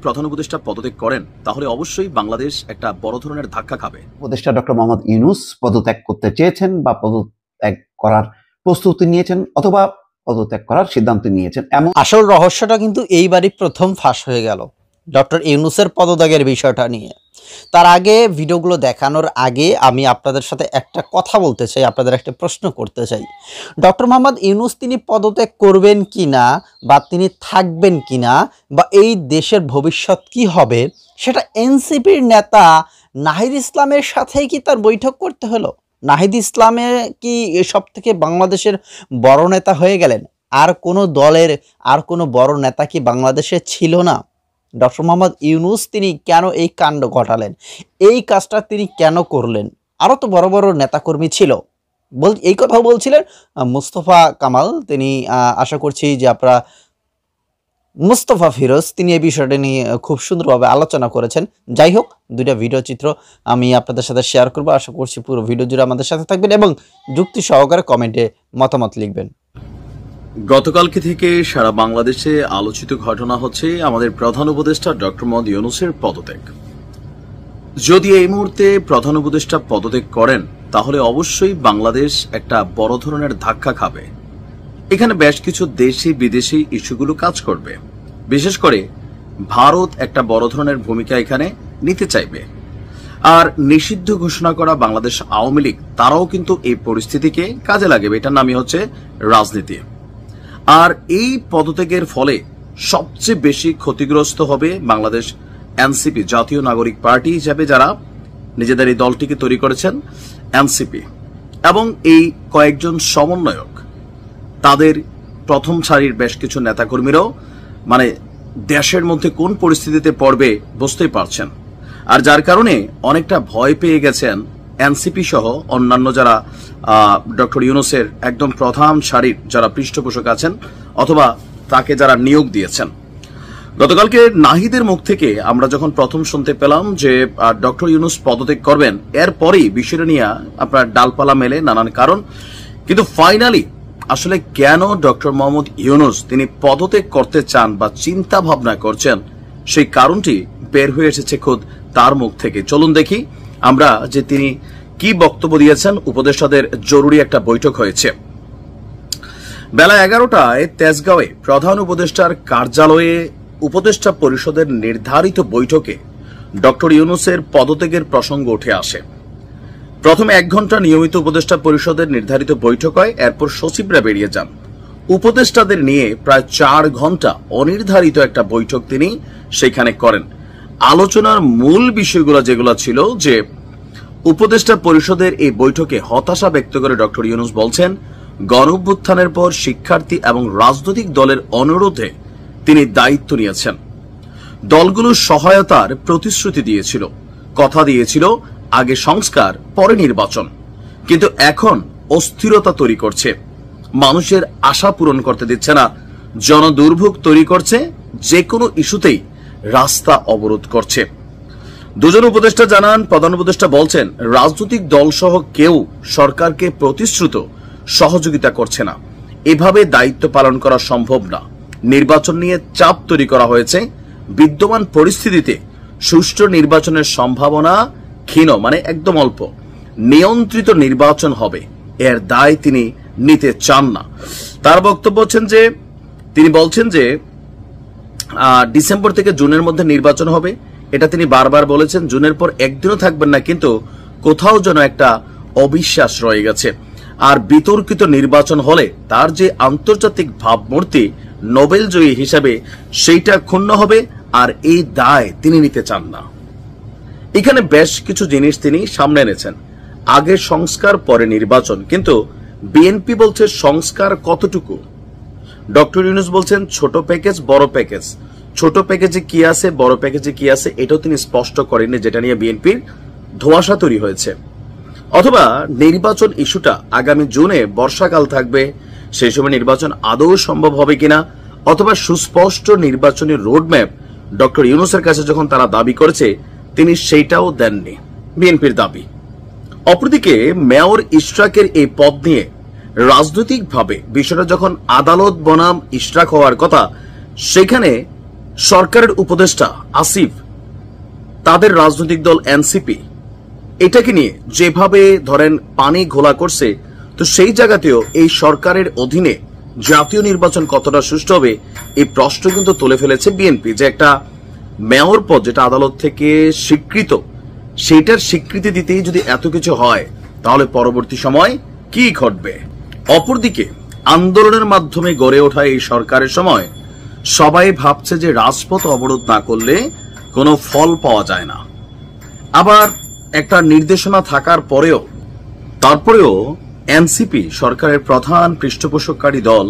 প্রধান উপদেষ্টা পদত্যাগ করেন তাহলে অবশ্যই বাংলাদেশ একটা বড় ধরনের ধাক্কা খাবে। উপদেষ্টা ডক্টর মোহাম্মদ ইউনূস পদত্যাগ করতে চেয়েছেন বা পদত্যাগ করার প্রস্তুতি নিয়েছেন অথবা পদত্যাগ করার সিদ্ধান্ত নিয়েছেন, এমন আসল রহস্যটা কিন্তু এইবারই প্রথম ফাঁস হয়ে গেল ডক্টর ইউনূসের পদত্যাগের বিষয়টা নিয়ে। তার আগে ভিডিওগুলো দেখানোর আগে আমি আপনাদের সাথে একটা কথা বলতে চাই, আপনাদের একটা প্রশ্ন করতে চাই। ডক্টর মোহাম্মদ ইউনূস তিনি পদত্যাগ করবেন কিনা বা তিনি থাকবেন কিনা বা এই দেশের ভবিষ্যৎ কি হবে, সেটা এনসিপির নেতা নাহিদ ইসলামের সাথেই কি তার বৈঠক করতে হলো? নাহিদ ইসলামে কি সব থেকে বাংলাদেশের বড় নেতা হয়ে গেলেন? আর কোনো দলের আর কোনো বড় নেতা কি বাংলাদেশে ছিল না? ডক্টর মোহাম্মদ ইউনূস তিনি কেন এই কাণ্ড ঘটালেন, এই কাজটা তিনি কেন করলেন? আরও তো বড় বড় নেতাকর্মী ছিল, এই কথাও বলছিলেন মুস্তফা কামাল। তিনি আশা করছি যে আপনারা মুস্তফা ফিরোজ তিনি এই বিষয়টা নিয়ে খুব সুন্দরভাবে আলোচনা করেছেন। যাই হোক, দুইটা ভিডিও চিত্র আমি আপনাদের সাথে শেয়ার করবো। আশা করছি পুরো ভিডিও জুড়ে আমাদের সাথে থাকবেন এবং যুক্তি সহকারে কমেন্টে মতামত লিখবেন। গতকালকে থেকে সারা বাংলাদেশে আলোচিত ঘটনা হচ্ছে আমাদের প্রধান উপদেষ্টা ডক্টর মোহাম্মদ ইউনূসের পদত্যাগ। যদি এই মুহূর্তে প্রধান উপদেষ্টা পদত্যাগ করেন তাহলে অবশ্যই বাংলাদেশ একটা বড় ধরনের ধাক্কা খাবে। এখানে বেশ কিছু দেশি বিদেশি ইস্যুগুলো কাজ করবে, বিশেষ করে ভারত একটা বড় ধরনের ভূমিকা এখানে নিতে চাইবে। আর নিষিদ্ধ ঘোষণা করা বাংলাদেশ আওয়ামী লীগ তারাও কিন্তু এই পরিস্থিতিকে কাজে লাগাবে। এটার নামই হচ্ছে রাজনীতি। আর এই পদত্যাগের ফলে সবচেয়ে বেশি ক্ষতিগ্রস্ত হবে বাংলাদেশ এনসিপি, জাতীয় নাগরিক পার্টি হিসেবে যারা নিজেদের এই দলটিকে তৈরি করেছেন এনসিপি, এবং এই কয়েকজন সমন্বয়ক, তাদের প্রথম সারির বেশ কিছু নেতাকর্মীরাও মানে দেশের মধ্যে কোন পরিস্থিতিতে পড়বে বুঝতেই পারছেন। আর যার কারণে অনেকটা ভয় পেয়ে গেছেন এনসিপি সহ অন্যান্য যারা ডক্টর ইউনূসের একদম প্রধান সারির যারা পৃষ্ঠপোষক আছেন অথবা তাকে যারা নিয়োগ দিয়েছেন। গতকালকে নাহিদের মুখ থেকে আমরা যখন প্রথম শুনতে পেলাম যে ডক্টর ইউনূস পদত্যাগ করবেন, এরপরেই বিষয়টা নিয়ে আপনার ডালপালা মেলে নানান কারণ। কিন্তু ফাইনালি আসলে কেন ডক্টর মোহাম্মদ ইউনূস তিনি পদত্যাগ করতে চান বা চিন্তা ভাবনা করছেন, সেই কারণটি বের হয়ে এসেছে খোদ তার মুখ থেকে। চলুন দেখি আমরা যে তিনি কি বক্তব্য দিয়েছেন। উপদেষ্টাদের জরুরি একটা বৈঠক হয়েছে বেলা 11টায় তেজগাঁওয়ে প্রধান উপদেষ্টার কার্যালয়ে উপদেষ্টা পরিষদের নির্ধারিত বৈঠকে ডক্টর ইউনূসের পদত্যাগের প্রসঙ্গ উঠে আসে। প্রথমে 1 ঘন্টা নিয়মিত উপদেষ্টা পরিষদের নির্ধারিত বৈঠক হয়, এরপর সচিবরা বেরিয়ে যান। উপদেষ্টাদের নিয়ে প্রায় 4 ঘন্টা অনির্ধারিত একটা বৈঠক তিনি সেখানে করেন। আলোচনার মূল বিষয়গুলো যেগুলো ছিল যে উপদেষ্টা পরিষদের এই বৈঠকে হতাশা ব্যক্ত করে ডক্টর ইউনূস বলছেন গণঅভ্যুত্থানের পর শিক্ষার্থী এবং রাজনৈতিক দলের অনুরোধে তিনি দায়িত্ব নিয়েছেন। দলগুলোর সহায়তার প্রতিশ্রুতি দিয়েছিল, কথা দিয়েছিল আগে সংস্কার পরে নির্বাচন, কিন্তু এখন অস্থিরতা তৈরি করছে, মানুষের আশা পূরণ করতে দিচ্ছে না, জনদুর্ভোগ তৈরি করছে, যে কোনো ইস্যুতেই রাস্তা অবরোধ করছে। দুজন উপদেষ্টা জানান, প্রধান উপদেষ্টা বলছেন রাজনৈতিক দল সহ কেউ সরকারকে প্রতিশ্রুত সহযোগিতা করছে না, এভাবে দায়িত্ব পালন করা সম্ভব না। নির্বাচন নিয়ে চাপ তৈরি করা হয়েছে, বিদ্যমান পরিস্থিতিতে সুষ্ঠু নির্বাচনের সম্ভাবনা ক্ষীণ, মানে একদম অল্প। নিয়ন্ত্রিত নির্বাচন হবে, এর দায় তিনি নিতে চান না। তার বক্তব্য হচ্ছেন যে তিনি বলছেন যে ডিসেম্বর থেকে জুনের মধ্যে নির্বাচন হবে, এটা তিনি বারবার বলেছেন। জুনের পর একদিনও থাকবেন না, কিন্তু কোথাও যেন একটা অবিশ্বাস রয়ে গেছে। আর বিতর্কিত নির্বাচন হলে তার যে আন্তর্জাতিক ভাবমূর্তি নোবেল জয়ী হিসাবে সেইটা ক্ষুণ্ণ হবে, আর এই দায় তিনি নিতে চান না। এখানে বেশ কিছু জিনিস তিনি সামনে এনেছেন, আগে সংস্কার পরে নির্বাচন, কিন্তু বিএনপি বলছে সংস্কার কতটুকু। ডক্টর ইউনূস বলছেন ছোট প্যাকেজ বড় প্যাকেজ, ছোট প্যাকেজে কি আছে বড় প্যাকেজে কি আছে এটাও তিনি স্পষ্ট করেননি, যেটা নিয়ে বিএনপির ধোঁয়াশা তৈরি হয়েছে। অথবা নির্বাচন ইস্যুটা আগামী জুনে বর্ষাকাল থাকবে, সেই সময় নির্বাচন আদৌ সম্ভব হবে কিনা, অথবা সুস্পষ্ট নির্বাচনী রোডম্যাপ ডক্টর ইউনূসের কাছে যখন তারা দাবি করেছে তিনি সেইটাও দেননি, বিএনপির দাবি। অপরদিকে মেয়র ইশরাকের এই পদ নিয়ে রাজনৈতিকভাবে বিষয়টা যখন আদালত বনাম ইশরাক হওয়ার কথা, সেখানে সরকারের উপদেষ্টা আসিফ, তাদের রাজনৈতিক দল এনসিপি এটাকে নিয়ে যেভাবে ধরেন পানি ঘোলা করছে, তো সেই জায়গাতেও এই সরকারের অধীনে জাতীয় নির্বাচন কতটা সুষ্ঠু হবে এই প্রশ্ন কিন্তু তুলে ফেলেছে বিএনপি। যে একটা মেয়র পদ যেটা আদালত থেকে স্বীকৃত, সেইটার স্বীকৃতি দিতেই যদি এত কিছু হয়, তাহলে পরবর্তী সময় কি ঘটবে? অপরদিকে আন্দোলনের মাধ্যমে গড়ে ওঠা এই সরকারের সময় সবাই ভাবছে যে রাজপথ অবরোধ না করলে কোনো ফল পাওয়া যায় না। আবার একটা নির্দেশনা থাকার পরেও তারপরেও এনসিপি সরকারের প্রধান পৃষ্ঠপোষককারী দল,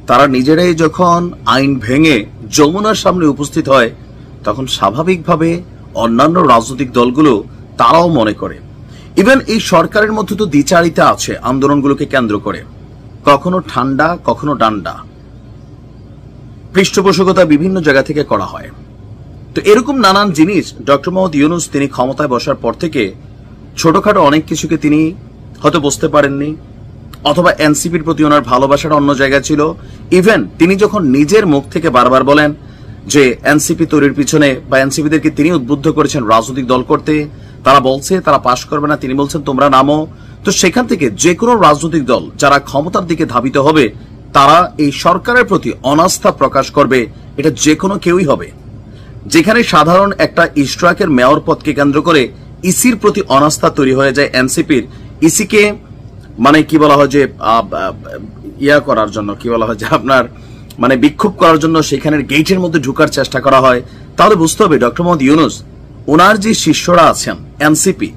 তারা নিজেরাই যখন আইন ভেঙে যমুনার সামনে উপস্থিত হয়, তখন স্বাভাবিকভাবে অন্যান্য রাজনৈতিক দলগুলো তারাও মনে করে ইভেন এই সরকারের মধ্যে তো দ্বিচারিতা আছে আন্দোলনগুলোকে কেন্দ্র করে, কখনো ঠান্ডা কখনো ডান্ডা, পৃষ্ঠপোষকতা বিভিন্ন জায়গা থেকে করা হয়। তো এরকম নানান জিনিস ডক্টর মোহাম্মদ ইউনূস তিনি ক্ষমতায় বসার পর থেকে ছোটখাটো অনেক কিছুকে তিনি হয়তো বুঝতে পারেননি, অথবা এনসিপির প্রতি ওনার ভালোবাসাটা অন্য জায়গায় ছিল। ইভেন তিনি যখন নিজের মুখ থেকে বারবার বলেন যে এনসিপি তৈরির পিছনে বা এনসিপিদেরকে তিনি উদ্বুদ্ধ করেছেন রাজনৈতিক দল করতে, তারা বলছে তারা পাশ করবে না, তিনি বলছেন তোমরা নামো। তো সেখান থেকে যে কোনো রাজনৈতিক দল যারা ক্ষমতার দিকে ধাবিত হবে, তারা এই সরকারের প্রতি অনাস্থা প্রকাশ করবে, এটা যে কোনো কেউই হবে। যেখানে সাধারণ একটা ইশরাকের মেয়র পদকে কেন্দ্র করে ইসির প্রতি অনাস্থা তৈরি হয়ে যায় এনসিপির, ইসিকে মানে কি বলা হয় যে ইয়া করার জন্য, কি বলা হয় যে আপনার মানে বিক্ষোভ করার জন্য সেখানের গেটের মধ্যে ঢুকার চেষ্টা করা হয়, তাহলে বুঝতে হবে ডক্টর মোহাম্মদ ইউনূস ওনার যে শিষ্যরা আছেন এনসিপি,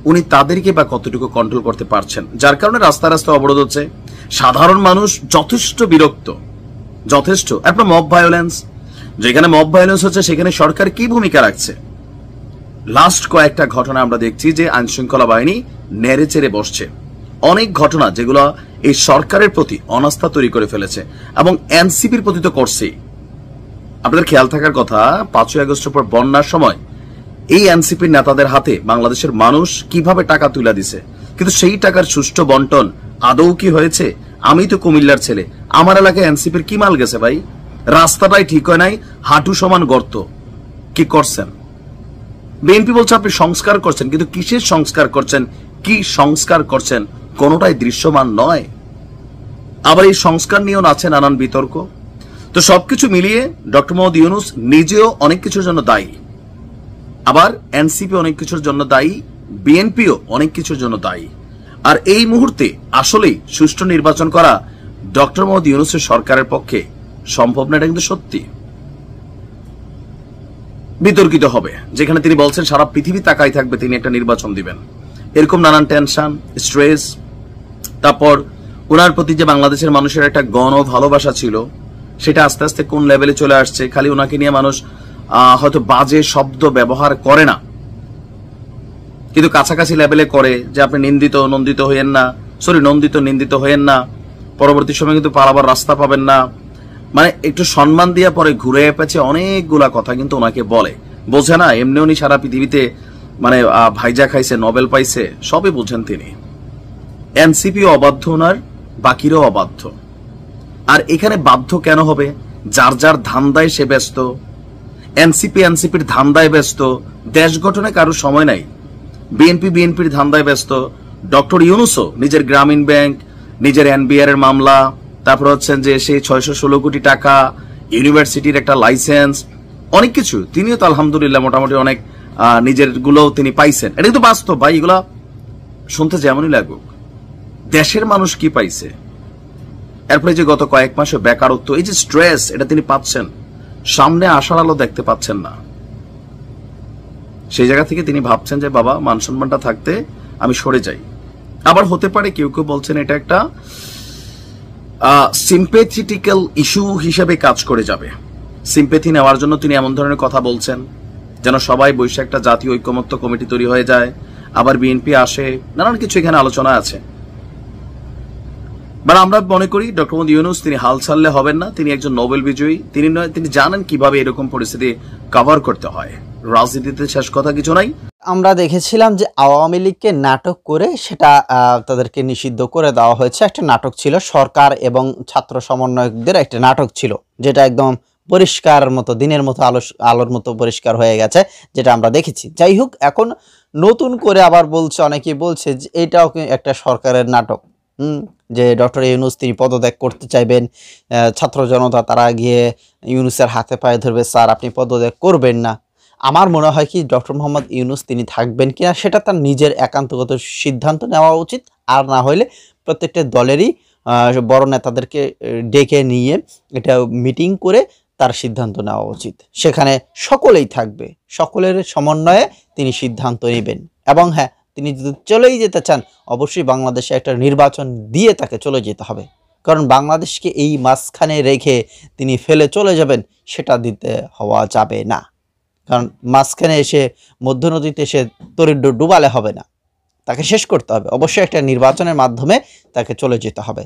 উনি তাদেরকে বা কতটুকু কন্ট্রোল করতে পারছেন, যার কারণে রাস্তা রাস্তা অবরোধ হচ্ছে। সাধারণ মানুষ যথেষ্ট বিরক্ত, যথেষ্ট। আপনার মব ভায়োলেন্স, যেখানে মব ভায়োলেন্স হচ্ছে সেখানে সরকার কি ভূমিকা রাখছে? লাস্ট কয়েকটা ঘটনা আমরা দেখছি যে আইন শৃঙ্খলা বাহিনী নেড়ে চেড়ে বসছে, অনেক ঘটনা যেগুলো এই সরকারের প্রতি অনাস্থা তৈরি করে ফেলেছে এবং এনসিপির প্রতি তো করছেই। আপনাদের খেয়াল থাকার কথা, 5ই আগস্টের পর বন্যার সময় এই এনসিপির নেতাদের হাতে বাংলাদেশের মানুষ কিভাবে টাকা তুলে দিছে, কিন্তু সেই টাকার সুষ্ঠু বন্টন আদৌ কি হয়েছে? আমি তো কুমিল্লার ছেলে, আমার এলাকায় এনসিপির কি মাল গেছে ভাই? রাস্তাটাই ঠিক হয় নাই, হাঁটু সমান গর্ত। কি করছেন? বিএনপি বলছে আপনি সংস্কার করছেন, কিন্তু কিসের সংস্কার করছেন, কি সংস্কার করছেন, কোনোটাই দৃশ্যমান নয়। আবার এই সংস্কার নিয়েও আছে নানান বিতর্ক। তো সবকিছু মিলিয়ে ডক্টর মোহাম্মদ ইউনূস নিজেও অনেক কিছুর জন্য দায়ী, আবার এনসিপি অনেক কিছুর জন্য দায়ী, বিএনপিও অনেক কিছুর জন্য দায়ী। আর এই মুহূর্তে আসলেই সুষ্ঠু নির্বাচন করা ডক্টর মোহাম্মদ ইউনূসের সরকারের পক্ষে সম্ভব না, এটা কিন্তু সত্যি। বিতর্কিত হবে, যেখানে তিনি বলছেন সারা পৃথিবী তাকাই থাকবে তিনি একটা নির্বাচন দিবেন, এরকম নানান টেনশন, স্ট্রেস। তারপর ওনার প্রতি যে বাংলাদেশের মানুষের একটা গণ ভালোবাসা ছিল, সেটা আস্তে আস্তে কোন লেভেলে চলে আসছে। খালি ওনাকে নিয়ে মানুষ হয়তো বাজে শব্দ ব্যবহার করে না, কিন্তু কাছাকাছি লেভেলে করে যে আপনি নিন্দিত নন্দিত হইয়েন না, সরি নন্দিত নিন্দিত হইয়েন না, পরবর্তী সময় কিন্তু পালাবার রাস্তা পাবেন না, মানে একটু সম্মান দিয়া পরে ঘুরে পেছে অনেকগুলা কথা কিন্তু ওনাকে বলে। বোঝে না এমনি উনি সারা পৃথিবীতে মানে ভাইজা খাইছে, নোবেল পাইছে, সবই বুঝেন তিনি। এনসিপি অবাধ্য, ওনার বাকিরাও অবাধ্য। আর এখানে বাধ্য কেন হবে? যার যার ধান্দায় সে ব্যস্ত, এনসিপির ধান্দায় ব্যস্ত, দেশ গঠনে কারোর সময় নাই। বিএনপির ধান্দায় ব্যস্ত, ডক্টর ইউনূসও নিজের গ্রামীণ ব্যাংক, নিজের এনবিআর এর মামলা, তারপর হচ্ছেন যে সেই 616 কোটি টাকা, ইউনিভার্সিটির একটা লাইসেন্স, অনেক কিছু তিনিও তো আলহামদুলিল্লাহ মোটামুটি অনেক নিজের গুলো তিনি পাইছেন। এটা কিন্তু বাস্তব ভাই, এগুলা শুনতে যেমনই লাগুক। দেশের মানুষ কি পাইছে? এরপরে যে গত কয়েক মাসে বেকারত্ব, এই যে স্ট্রেস, এটা তিনি পাচ্ছেন, সামনে আসার আলো দেখতে পাচ্ছেন না। সেই জায়গা থেকে তিনি ভাবছেন যে বাবা মান সম্মানটা থাকতে আমি সরে যাই। আবার হতে পারে কেউ কেউ বলছেন এটা একটা সিম্পেথেটিক্যাল ইস্যু হিসেবে কাজ করে যাবে। সিম্পেথি নেওয়ার জন্য তিনি এমন ধরনের কথা বলছেন যেন সবাই বসে একটা জাতীয় ঐক্যমত্য কমিটি তৈরি হয়ে যায়, আবার বিএনপি আসে, নানান কিছু এখানে আলোচনা আছে। বাট আমরা মনে করি ডক্টর মোহাম্মদ ইউনূস তিনি হাল ছাড়লে হবেন না, তিনি একজন নোবেল বিজয়ী, তিনি জানেন কিভাবে এরকম পরিস্থিতি কভার করতে হয়। রাজনীতিতে শেষ কথা কিছু নাই? আমরা দেখেছিলাম যে আওয়ামী লীগকে নাটক করে সেটা তাদেরকে নিষিদ্ধ করে দেওয়া হয়েছে। একটা নাটক ছিল, সরকার এবং ছাত্র সমন্বয়কদের একটা নাটক ছিল, যেটা একদম পরিষ্কার মতো, দিনের মতো আলোর মতো পরিষ্কার হয়ে গেছে, যেটা আমরা দেখেছি। যাই হোক, এখন নতুন করে আবার বলছে, অনেকেই বলছে যে এটাও একটা সরকারের নাটক। যে ডক্টর ইউনূস তিনি পদত্যাগ করতে চাইবেন, ছাত্র জনতা তারা গিয়ে ইউনূসের হাতে পায়ে ধরবে, স্যার আপনি পদত্যাগ করবেন না। আমার মনে হয় কি, ডক্টর মোহাম্মদ ইউনূস তিনি থাকবেন কিনা সেটা তার নিজের একান্তগত সিদ্ধান্ত নেওয়া উচিত। আর না হলে প্রত্যেকটা দলেরই বড় নেতাদেরকে ডেকে নিয়ে এটা মিটিং করে তার সিদ্ধান্ত নেওয়া উচিত। সেখানে সকলেই থাকবে, সকলের সমন্বয়ে তিনি সিদ্ধান্ত নেবেন। এবং হ্যাঁ, তিনি যদি চলেই যেতে চান, অবশ্যই বাংলাদেশে একটা নির্বাচন দিয়ে তাকে চলে যেতে হবে। কারণ বাংলাদেশকে এই মাঝখানে রেখে তিনি ফেলে চলে যাবেন, সেটা দিতে হওয়া যাবে না। কারণ মাঝখানে এসে, মধ্য নদীতে এসে তরির ডুবালে হবে না, তাকে শেষ করতে হবে। অবশ্যই একটা নির্বাচনের মাধ্যমে তাকে চলে যেতে হবে।